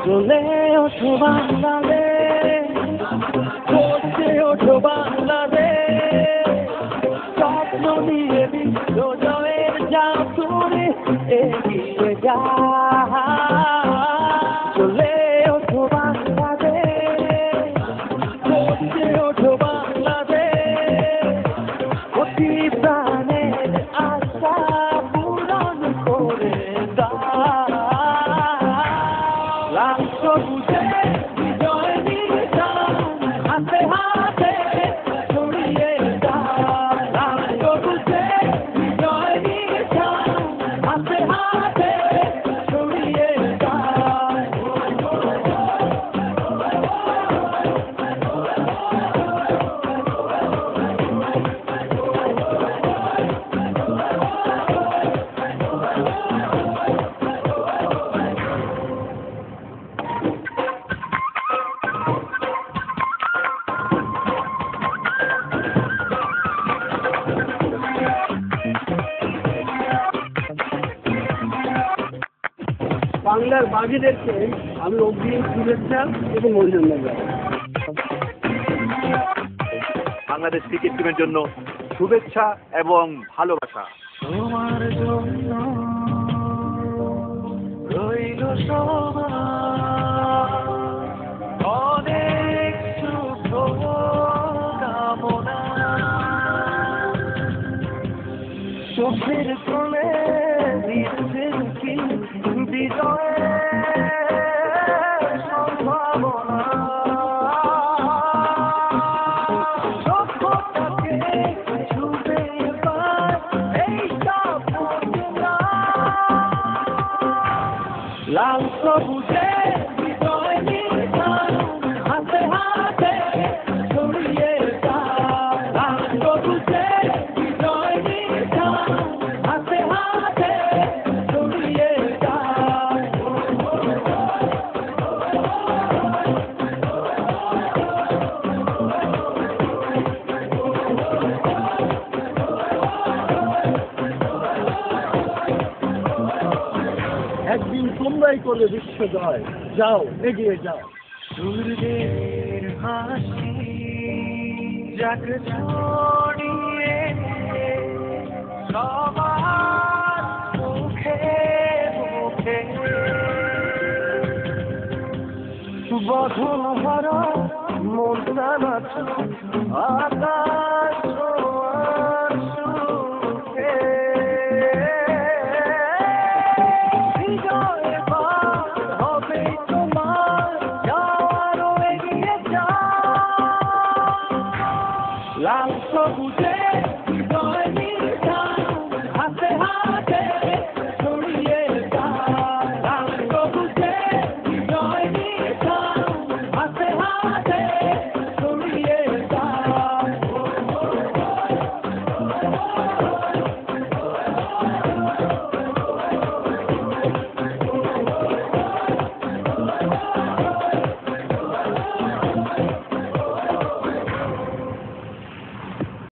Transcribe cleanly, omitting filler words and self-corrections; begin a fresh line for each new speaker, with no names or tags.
চলে ওঠো বাংলাদেশ, চলছে ওঠো বাংলাদেশ, স্বপ্ন নিয়ে বিশ্ব জয়ের যাত্রায় এগিয়ে যা। চলে ওঠো বাংলাদেশ, চলছে ওঠো বাংলাদেশ, অতি প্রাণের আশা পূরণ করে দাও। সবুজে বিজয় নিশান হাতে হাতে ছড়িয়ে দাও। সবুজে বিজয় নিশান হাতে হাতে ছড়িয়ে দাও।
বাংলার বাঘেদেরকে আমি অগ্রিম শুভেচ্ছা এবং অভিনন্দন জানাই।
বাংলাদেশ ক্রিকেট টিমের জন্য শুভেচ্ছা এবং ভালোবাসা।
তোমার জন্য রইল অনেক শুভকামনা, চোখের কোণে দিচ্ছেন কি বিজয়ের সম্ভাবনা। সত্যটাকে ছুঁতে এবার এই স্বপ্নটা। লাল সবুজে বিজয় নিশান হাতে হাতে ছড়িয়ে দাও। লাল সবুজে বিজয় নিশান হাতে হাতে ছড়িয়ে দাও।
একদিন তোমরাই করবে বিশ্ব জয়। যাও, এগিয়ে যাও।
সূর্যের হাসি যাক ছড়িয়ে সবার মুখে মুখে, বধন ভরা মন নাচ আকাশ